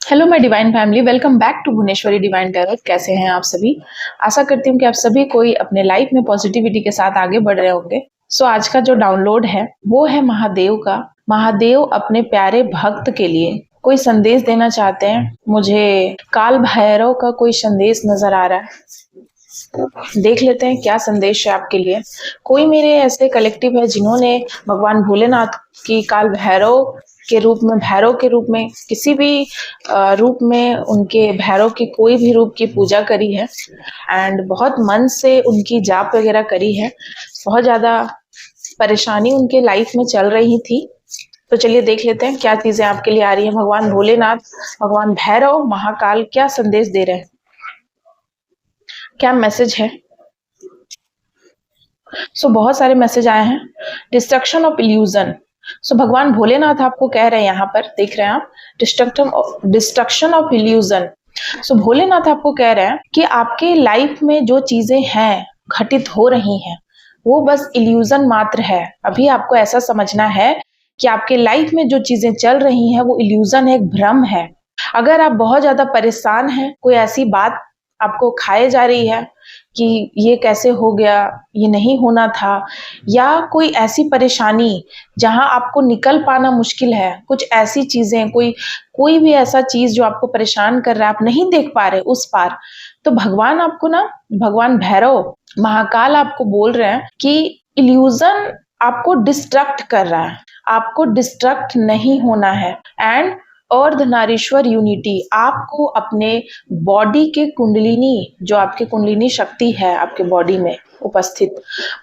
Hello my divine family, welcome back to Bhuvaneshwari divine tarot. कैसे हैं आप सभी? आशा करती हूँ कि आप सभी कोई अपने लाइफ में पॉजिटिविटी के साथ आगे बढ़ रहे होंगे। आज का जो डाउनलोड है वो है महादेव का। महादेव अपने प्यारे भक्त के लिए कोई संदेश देना चाहते हैं। मुझे काल भैरव का कोई संदेश नजर आ रहा है। देख लेते हैं क्या संदेश है आपके लिए। कोई मेरे ऐसे कलेक्टिव है जिन्होंने भगवान भोलेनाथ की काल भैरव के रूप में, भैरव के रूप में, किसी भी रूप में, उनके भैरव की कोई भी रूप की पूजा करी है एंड बहुत मन से उनकी जाप वगैरह करी है। बहुत ज्यादा परेशानी उनके लाइफ में चल रही थी। तो चलिए देख लेते हैं क्या चीजें आपके लिए आ रही है। भगवान भोलेनाथ, भगवान भैरव, महाकाल क्या संदेश दे रहे हैं, क्या मैसेज है। बहुत सारे मैसेज आए हैं। Destruction of illusion. भगवान भोलेनाथ आपको कह रहे हैं, यहाँ पर देख रहे हैं आप, डिस्ट्रक्शन ऑफ इल्यूजन। भोलेनाथ आपको कह रहे हैं कि आपके लाइफ में जो चीजें हैं, घटित हो रही हैं, वो बस इल्यूजन मात्र है। अभी आपको ऐसा समझना है कि आपके लाइफ में जो चीजें चल रही हैं वो इल्यूजन है, एक भ्रम है। अगर आप बहुत ज्यादा परेशान हैं, कोई ऐसी बात आपको खाए जा रही है कि ये कैसे हो गया, ये नहीं होना था, या कोई ऐसी परेशानी जहां आपको निकल पाना मुश्किल है, कुछ ऐसी चीजें, कोई भी ऐसा चीज जो आपको परेशान कर रहा है, आप नहीं देख पा रहे उस पार, तो भगवान आपको ना, भगवान भैरव, महाकाल आपको बोल रहे हैं कि इल्यूजन आपको डिस्ट्रक्ट कर रहा है, आपको डिस्ट्रक्ट नहीं होना है। एंड अर्धनारीश्वर यूनिटी, आपको अपने बॉडी के कुंडलिनी, जो आपके कुंडलिनी शक्ति है आपके बॉडी में उपस्थित,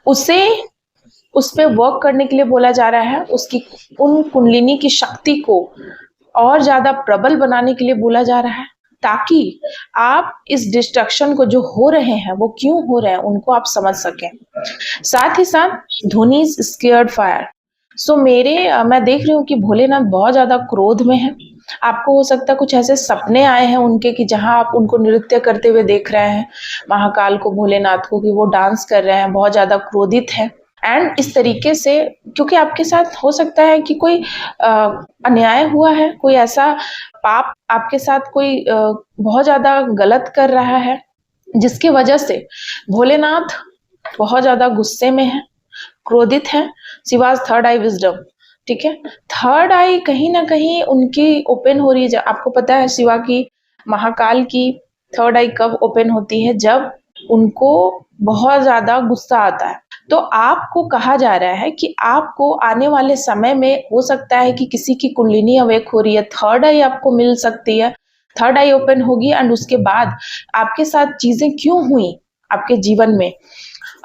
उस पे वर्क करने के लिए बोला जा रहा है। उसकी, उन कुंडलिनी की शक्ति को और ज्यादा प्रबल बनाने के लिए बोला जा रहा है, ताकि आप इस डिस्ट्रक्शन को, जो हो रहे हैं वो क्यों हो रहे हैं, उनको आप समझ सकें। साथ ही साथ धुनी स्केयर्ड फायर। मैं देख रही हूँ कि भोलेनाथ बहुत ज्यादा क्रोध में है। आपको हो सकता है कुछ ऐसे सपने आए हैं उनके कि जहां आप उनको नृत्य करते हुए देख रहे हैं, महाकाल को, भोलेनाथ को, कि वो डांस कर रहे हैं, बहुत ज्यादा क्रोधित है। एंड इस तरीके से, क्योंकि आपके साथ हो सकता है कि कोई अन्याय हुआ है, कोई ऐसा पाप आपके साथ कोई बहुत ज्यादा गलत कर रहा है, जिसकी वजह से भोलेनाथ बहुत ज्यादा गुस्से में है, क्रोधित है। शिवाज थर्ड आई विजडम, ठीक है, थर्ड आई कहीं ना कहीं उनकी ओपन हो रही है। आपको पता है शिवा की, महाकाल की थर्ड आई कब ओपन होती है? जब उनको बहुत ज्यादा गुस्सा आता है। तो आपको कहा जा रहा है कि आपको आने वाले समय में हो सकता है कि किसी की कुंडलिनी अवेक हो रही है, थर्ड आई आपको मिल सकती है, थर्ड आई ओपन होगी। एंड उसके बाद आपके साथ चीजें क्यों हुई आपके जीवन में,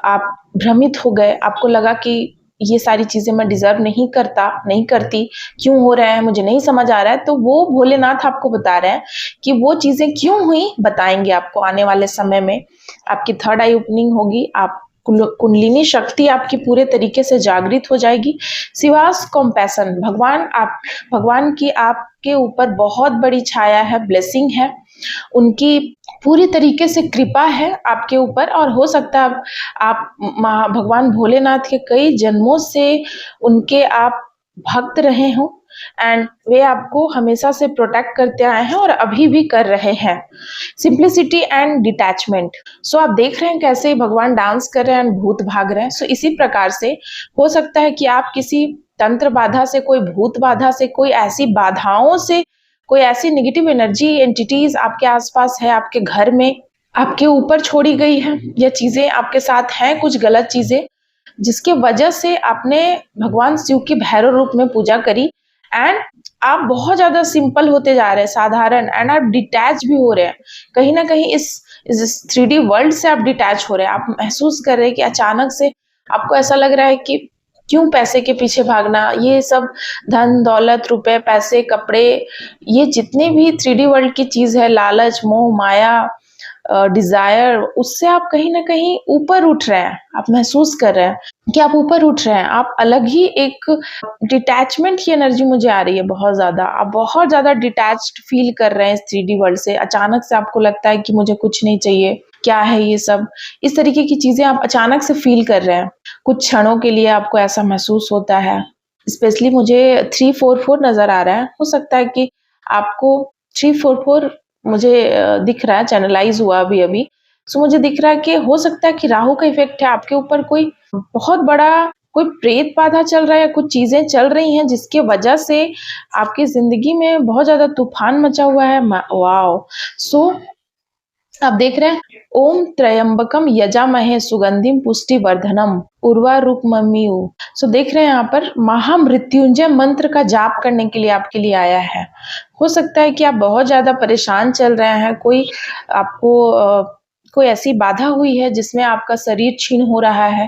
आप भ्रमित हो गए, आपको लगा कि ये सारी चीजें मैं डिजर्व नहीं करता, नहीं करती, क्यों हो रहा है, मुझे नहीं समझ आ रहा है। तो वो भोलेनाथ आपको बता रहे हैं कि वो चीजें क्यों हुई, बताएंगे आपको आने वाले समय में। आपकी थर्ड आई ओपनिंग होगी, आप कुंडलिनी शक्ति आपकी पूरे तरीके से जागृत हो जाएगी। सिवास कॉम्पैशन, भगवान की आपके ऊपर बहुत बड़ी छाया है, ब्लेसिंग है, उनकी पूरी तरीके से कृपा है आपके ऊपर। और हो सकता है आप भगवान भोलेनाथ के कई जन्मों से उनके आप भक्त रहे हो, एंड वे आपको हमेशा से प्रोटेक्ट करते आए हैं और अभी भी कर रहे हैं। Simplicity and detachment. आप देख रहे हैं कैसे भगवान डांस कर रहे हैं एंड भूत भाग रहे हैं। इसी प्रकार से हो सकता है कि आप किसी तंत्र बाधा से, कोई भूत बाधा से, कोई ऐसी बाधाओं से, कोई ऐसी नेगेटिव एनर्जी एंटिटीज आपके आसपास है, आपके घर में आपके ऊपर छोड़ी गई है, या चीजें आपके साथ हैं, कुछ गलत चीजें, जिसके वजह से आपने भगवान शिव की भैरव रूप में पूजा करी। एंड आप बहुत ज्यादा सिंपल होते जा रहे हैं, साधारण, एंड आप डिटैच भी हो रहे हैं। कहीं ना कहीं इस 3D वर्ल्ड से आप डिटैच हो रहे हैं। आप महसूस कर रहे हैं कि अचानक से आपको ऐसा लग रहा है कि क्यों पैसे के पीछे भागना, ये सब धन दौलत, रुपए, पैसे, कपड़े, ये जितने भी 3D वर्ल्ड की चीज है, लालच, मोह, माया, डिजायर, उससे आप कहीं ना कहीं ऊपर उठ रहे हैं। आप महसूस कर रहे हैं कि आप ऊपर उठ रहे हैं, आप अलग ही एक डिटैचमेंट की एनर्जी मुझे आ रही है बहुत ज्यादा। आप बहुत ज्यादा डिटैच्ड फील कर रहे हैं इस 3D वर्ल्ड से। अचानक से आपको लगता है कि मुझे कुछ नहीं चाहिए, क्या है ये सब, इस तरीके की चीजें आप अचानक से फील कर रहे हैं। कुछ क्षणों के लिए आपको ऐसा महसूस होता है। स्पेशली मुझे 344 नजर आ रहा है। हो सकता है कि आपको 344 मुझे दिख रहा है, चैनलाइज हुआ अभी अभी। सो मुझे दिख रहा है कि हो सकता है कि राहु का इफेक्ट है आपके ऊपर, कोई बहुत बड़ा कोई प्रेत बाधा चल रहा है, कुछ चीजें चल रही हैं जिसके वजह से आपकी जिंदगी में बहुत ज्यादा तूफान मचा हुआ है। वाओ। सो आप देख रहे हैं, ओम त्रयंबकम यजामहे सुगंधिम पुष्टिवर्धनम उर्वारुकमन्यु। सो देख रहे हैं यहाँ पर महामृत्युंजय मंत्र का जाप करने के लिए आपके लिए आया है। हो सकता है कि आप बहुत ज्यादा परेशान चल रहे हैं, कोई आपको कोई ऐसी बाधा हुई है जिसमें आपका शरीर क्षीण हो रहा है,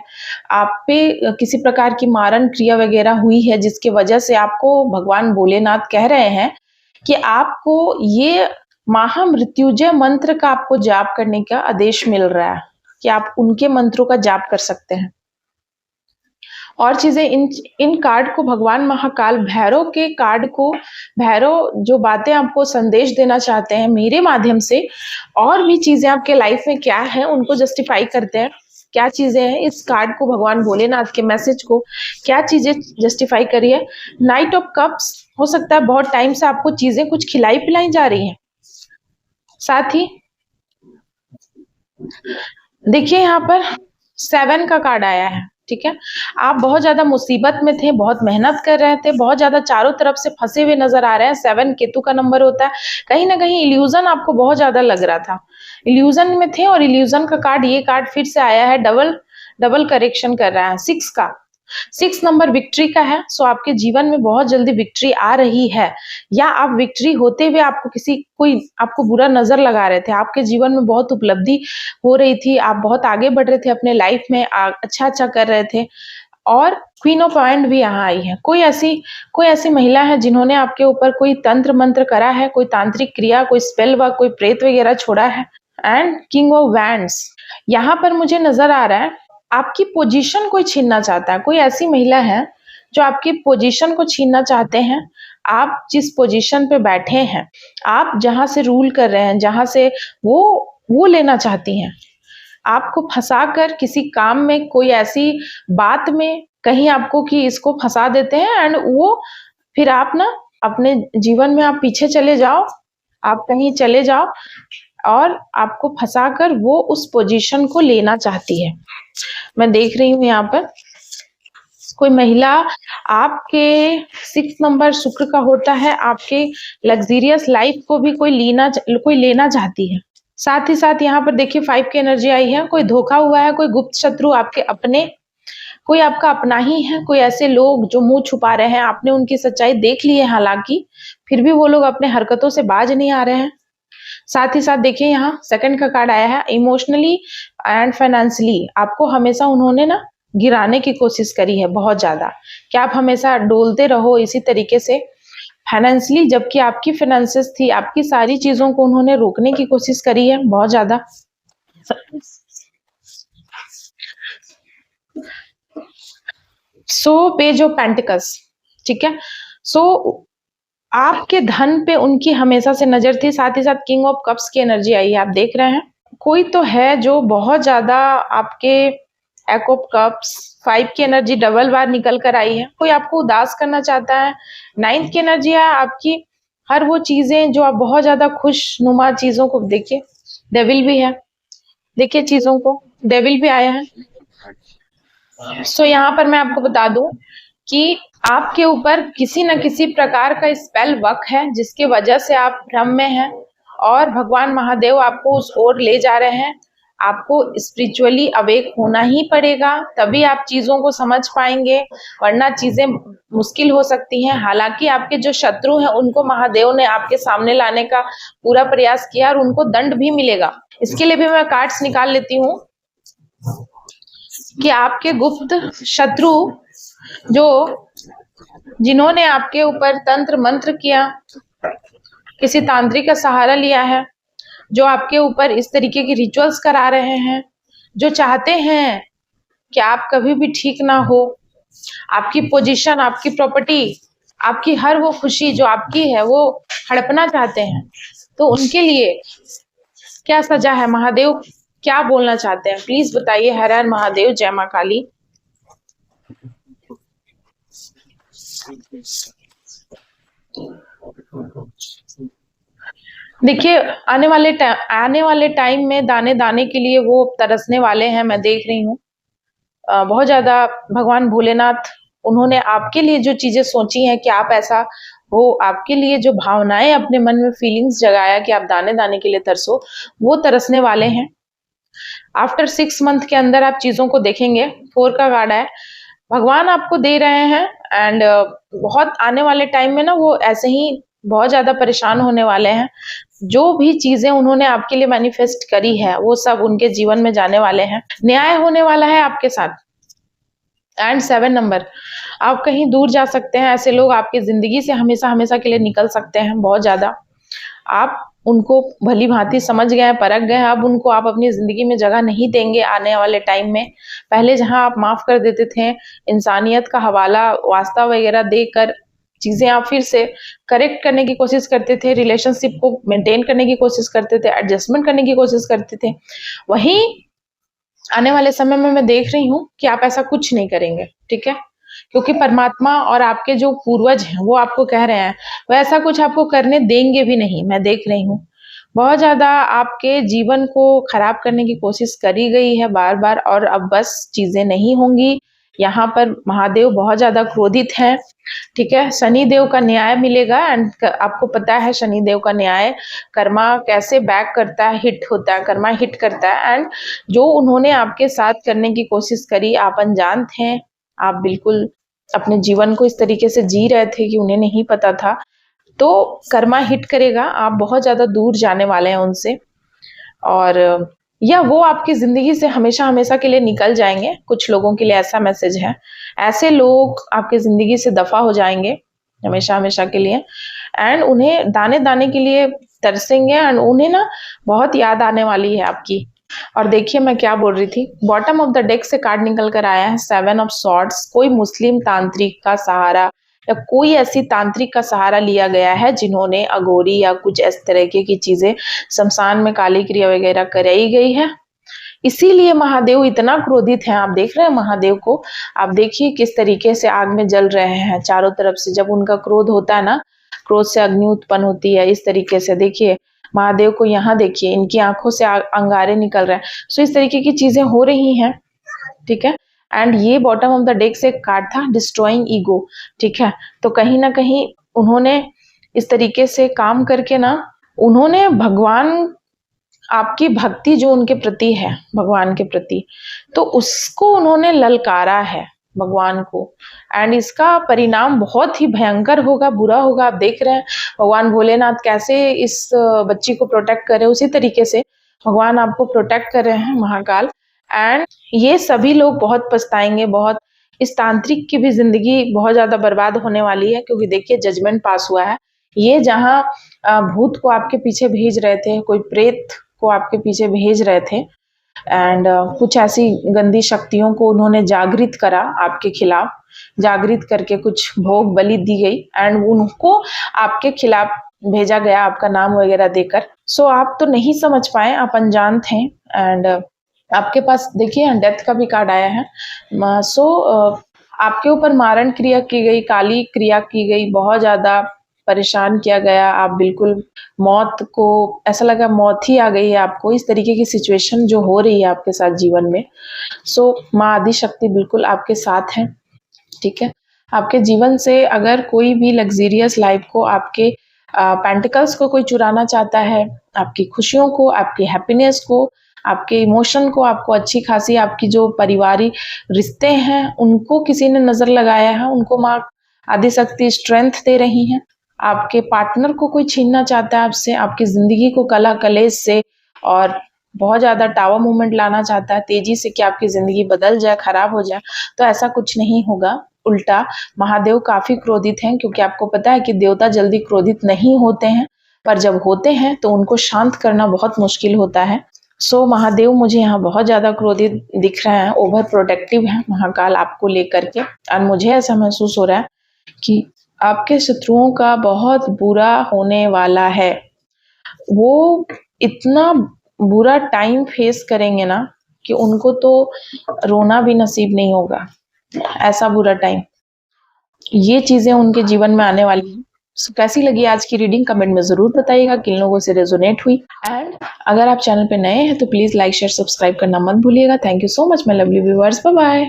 आप पे किसी प्रकार की मारण क्रिया वगैरह हुई है जिसकी वजह से आपको भगवान भोलेनाथ कह रहे हैं कि आपको ये महामृत्युंजय मंत्र का आपको जाप करने का आदेश मिल रहा है कि आप उनके मंत्रों का जाप कर सकते हैं। और चीजें इन कार्ड को भगवान महाकाल भैरव के कार्ड को, भैरव जो बातें आपको संदेश देना चाहते हैं मेरे माध्यम से, और भी चीजें आपके लाइफ में क्या है उनको जस्टिफाई करते हैं। क्या चीजें हैं इस कार्ड को, भगवान भोलेनाथ के मैसेज को क्या चीजें जस्टिफाई करी है। नाइट ऑफ कप्स, हो सकता है बहुत टाइम से आपको चीजें कुछ खिलाई पिलाई जा रही हैं। साथ ही देखिए यहाँ पर 7 का कार्ड आया है, ठीक है। आप बहुत ज्यादा मुसीबत में थे, बहुत मेहनत कर रहे थे, बहुत ज्यादा चारों तरफ से फंसे हुए नजर आ रहे हैं। 7 केतु का नंबर होता है। कहीं ना कहीं इल्यूजन आपको बहुत ज्यादा लग रहा था, इल्यूजन में थे, और इल्यूजन का कार्ड, ये कार्ड फिर से आया है, डबल डबल करेक्शन कर रहा है। 6 का, 6 नंबर विक्ट्री का है। सो आपके जीवन में बहुत जल्दी विक्ट्री आ रही है, या आप विक्ट्री होते हुए आपको कोई आपको बुरा नजर लगा रहे थे, आपके जीवन में बहुत उपलब्धि हो रही थी, आप बहुत आगे बढ़ रहे थे अपने लाइफ में, अच्छा अच्छा कर रहे थे। और क्वीन ऑफ पॉइंट भी यहाँ आई है। कोई ऐसी महिला है जिन्होंने आपके ऊपर कोई तंत्र मंत्र करा है, कोई तांत्रिक क्रिया, कोई स्पेल वर्क, कोई प्रेत वगैरह छोड़ा है। एंड किंग ऑफ वैंड्स यहाँ पर मुझे नजर आ रहा है, आपकी पोजीशन कोई छीनना चाहता है। कोई ऐसी महिला है जो आपकी पोजीशन को छीनना चाहते हैं। आप जिस पोजीशन पे बैठे हैं, आप जहां से रूल कर रहे हैं, जहां से वो लेना चाहती हैं। आपको फंसाकर किसी काम में, कोई ऐसी बात में कहीं आपको कि इसको फंसा देते हैं, एंड वो फिर आप ना अपने जीवन में आप पीछे चले जाओ, आप कहीं चले जाओ, और आपको फंसाकर वो उस पोजीशन को लेना चाहती है। मैं देख रही हूँ यहाँ पर कोई महिला आपके 6 नंबर शुक्र का होता है, आपके लग्जरियस लाइफ को भी कोई लेना चाहती है। साथ ही साथ यहाँ पर देखिए 5 की एनर्जी आई है। कोई धोखा हुआ है, कोई गुप्त शत्रु आपके अपने, कोई आपका अपना ही है, कोई ऐसे लोग जो मुंह छुपा रहे हैं, आपने उनकी सच्चाई देख ली है हालांकि, फिर भी वो लोग अपने हरकतों से बाज नहीं आ रहे हैं। साथ ही साथ देखिए यहाँ 2 का कार्ड आया है, इमोशनली एंड फाइनेंशियली आपको हमेशा उन्होंने ना गिराने की कोशिश करी है बहुत ज्यादा, कि आप हमेशा डोलते रहो इसी तरीके से फाइनेंशियली, जबकि आपकी फाइनेंसेस थी, आपकी सारी चीजों को उन्होंने रोकने की कोशिश करी है बहुत ज्यादा। पेज ऑफ पेंटिकल्स, ठीक है। आपके धन पे उनकी हमेशा से नजर थी। साथ ही साथ किंग ऑफ कप्स की एनर्जी आई है, आप देख रहे हैं। कोई तो है जो बहुत ज्यादा आपके एक ऑफ कप्स, 5 की एनर्जी डबल बार निकल कर आई है, कोई आपको उदास करना चाहता है। 9 की एनर्जी है आपकी, हर वो चीजें जो आप बहुत ज्यादा खुशनुमा चीजों को, देखिए डेविल भी है, देखिए चीजों को, डेविल भी आया है। यहाँ पर मैं आपको बता दूं कि आपके ऊपर किसी न किसी प्रकार का स्पेल वर्क है जिसकी वजह से आप भ्रम में हैं, और भगवान महादेव आपको उस ओर ले जा रहे हैं। आपको स्पिरिचुअली अवेक होना ही पड़ेगा, तभी आप चीजों को समझ पाएंगे, वरना चीजें मुश्किल हो सकती हैं। हालांकि आपके जो शत्रु हैं उनको महादेव ने आपके सामने लाने का पूरा प्रयास किया, और उनको दंड भी मिलेगा। इसके लिए भी मैं कार्ड्स निकाल लेती हूँ कि आपके गुप्त शत्रु जो जिन्होंने आपके ऊपर तंत्र मंत्र किया, किसी तांत्रिक का सहारा लिया है, जो आपके ऊपर इस तरीके की रिचुअल्स करा रहे हैं, जो चाहते हैं कि आप कभी भी ठीक ना हो, आपकी पोजीशन, आपकी प्रॉपर्टी, आपकी हर वो खुशी जो आपकी है वो हड़पना चाहते हैं, तो उनके लिए क्या सजा है, महादेव क्या बोलना चाहते हैं, प्लीज बताइए। हर हर महादेव, जय मां काली। देखिए, आने वाले टाइम में दाने-दाने के लिए वो तरसने वाले हैं, मैं देख रही हूँ। बहुत ज़्यादा भगवान भोलेनाथ उन्होंने आपके लिए जो चीज़ें सोची हैं कि आप ऐसा हो, आपके लिए जो भावनाएँ अपने मन में फीलिंग्स जगाया कि आप दाने-दाने के लिए तरसो, वो तरसने वाले हैं। आफ्टर 6 मंथ के अंदर आप चीज़ों को देखेंगे, 4 का कार्ड है। भगवान आपको दे रहे हैं एंड बहुत आने वाले टाइम में ना वो ऐसे ही बहुत ज़्यादा परेशान होने वाले हैं। जो भी चीज़ें उन्होंने आपके लिए मैनिफेस्ट करी है, वो सब उनके जीवन में जाने वाले हैं। न्याय होने वाला है आपके साथ। एंड 7 नंबर, आप कहीं दूर जा सकते हैं, ऐसे लोग आपकी ज़िंदगी से हमेशा-हमेशा के लिए निकल सकते हैं बहुत ज़्यादा। आप उनको भली-भाँति समझ गए हैं, परख गए हैं, अब उनको आप अपनी ज़िंदगी में जगह नहीं देंगे आने वाले टाइम में। पहले जहाँ आप माफ़ कर देते थे, इंसानियत का हवाला, वास्ता वगैरह देकर चीज़ें आप फिर से करेक्ट करने की कोशिश करते थे, रिलेशनशिप को मेंटेन करने की कोशिश करते थे, एडजस्टमेंट करने की कोशिश करते थे। वहीं आने वाले समय में मैं देख रही हूँ कि आप ऐसा कुछ नहीं करेंगे, ठीक है? क्योंकि परमात्मा और आपके जो पूर्वज हैं, वो आपको कह रहे हैं, वो ऐसा कुछ आपको करने देंगे भी नहीं, मैं देख रही हूँ। बहुत ज़्यादा आपके जीवन को खराब करने की कोशिश करी गई है बार-बार और अब बस चीज़ें नहीं होंगी। यहाँ पर महादेव बहुत ज़्यादा क्रोधित हैं, ठीक है? शनि देव का न्याय मिलेगा एंड आपको पता है शनि देव का न्याय कर्मा कैसे बैक करता है, हिट होता है, कर्मा हिट करता है एंड जो उन्होंने आपके साथ करने की कोशिश करी, आप अनजान थे, आप बिल्कुल अपने जीवन को इस तरीके से जी रहे थे कि उन्हें नहीं पता था। तो कर्मा हिट करेगा, आप बहुत ज़्यादा दूर जाने वाले हैं उनसे और या वो आपकी ज़िंदगी से हमेशा-हमेशा के लिए निकल जाएँगे, कुछ लोगों के लिए ऐसा मैसेज है। ऐसे लोग आपकी ज़िंदगी से दफ़ा हो जाएँगे, हमेशा-हमेशा के लिए एंड उन्हें दाने-दाने के लिए तरसेंगे एंड उन्हें ना बहुत याद आने वाली है आपकी। और देखिए मैं क्या बोल रही थी, बॉटम ऑफ द डेक से कार्ड निकल कर आया है 7 ऑफ सॉर्ड्स। कोई मुस्लिम तांत्रिक का सहारा या कोई ऐसी तांत्रिक का सहारा लिया गया है जिन्होंने अघोरी या कुछ इस तरीके की चीजें शमशान में काली क्रिया वगैरह कराई गई है। इसीलिए महादेव इतना क्रोधित हैं। आप देख रहे हैं महादेव को, आप देखिए किस तरीके से आग में जल रहे हैं चारों तरफ से। जब उनका क्रोध होता है ना, क्रोध से अग्नि उत्पन्न होती है इस तरीके से। देखिए महादेव को यहाँ देखिए, इनकी आंखों से अंगारे निकल रहे हैं। सो इस तरीके की चीजें हो रही हैं, ठीक है। एंड ये बॉटम ऑफ द डेक से एक कार्ड था डिस्ट्रॉइंग ईगो, ठीक है। तो कहीं ना कहीं उन्होंने इस तरीके से काम करके ना, उन्होंने भगवान, आपकी भक्ति जो उनके प्रति है, भगवान के प्रति, तो उसको उन्होंने ललकारा है भगवान को एंड इसका परिणाम बहुत ही भयंकर होगा, बुरा होगा। आप देख रहे हैं भगवान भोलेनाथ कैसे इस बच्ची को प्रोटेक्ट कर रहे हैं, उसी तरीके से भगवान आपको प्रोटेक्ट कर रहे हैं महाकाल। एंड ये सभी लोग बहुत पछताएंगे, बहुत, इस तांत्रिक की भी जिंदगी बहुत ज्यादा बर्बाद होने वाली है क्योंकि देखिए जजमेंट पास हुआ है। ये जहाँ भूत को आपके पीछे भेज रहे थे, कोई प्रेत को आपके पीछे भेज रहे थे एंड कुछ ऐसी गंदी शक्तियों को उन्होंने जागृत करा आपके खिलाफ, जागृत करके कुछ भोग बलि दी गई एंड उनको आपके खिलाफ भेजा गया आपका नाम वगैरह देकर। सो आप तो नहीं समझ पाए, आप अनजान थे एंड आपके पास देखिए डेथ का भी कार्ड आया है। सो आपके ऊपर मारण क्रिया की गई, काली क्रिया की गई, बहुत ज्यादा परेशान किया गया। आप बिल्कुल मौत को, ऐसा लगा मौत ही आ गई है आपको, इस तरीके की सिचुएशन जो हो रही है आपके साथ जीवन में। सो माँ आदि शक्ति बिल्कुल आपके साथ है, ठीक है। आपके जीवन से अगर कोई भी लग्जीरियस लाइफ को, आपके पेंटिकल्स को कोई चुराना चाहता है, आपकी खुशियों को, आपकी हैप्पीनेस को, आपके इमोशन को, आपको अच्छी खासी आपकी जो पारिवारिक रिश्ते हैं उनको किसी ने नजर लगाया है, उनको माँ आदि शक्ति स्ट्रेंथ दे रही है। आपके पार्टनर को कोई छीनना चाहता है आपसे, आपकी जिंदगी को कला कलेश से और बहुत ज्यादा टावर मूवमेंट लाना चाहता है तेजी से कि आपकी जिंदगी बदल जाए, खराब हो जाए, तो ऐसा कुछ नहीं होगा। उल्टा महादेव काफी क्रोधित हैं क्योंकि आपको पता है कि देवता जल्दी क्रोधित नहीं होते हैं, पर जब होते हैं तो उनको शांत करना बहुत मुश्किल होता है। सो महादेव मुझे यहाँ बहुत ज्यादा क्रोधित दिख रहे हैं, ओवर प्रोटेक्टिव है महाकाल आपको लेकर के। और मुझे ऐसा महसूस हो रहा है कि आपके शत्रुओं का बहुत बुरा होने वाला है। वो इतना बुरा टाइम फेस करेंगे ना कि उनको तो रोना भी नसीब नहीं होगा, ऐसा बुरा टाइम। ये चीजें उनके जीवन में आने वाली हैं। सो कैसी लगी आज की रीडिंग कमेंट में जरूर बताइएगा, किन लोगों से रेजोनेट हुई। एंड अगर आप चैनल पे नए हैं तो प्लीज लाइक शेयर सब्सक्राइब करना मत भूलिएगा। Thank you so much my lovely viewers, bye bye.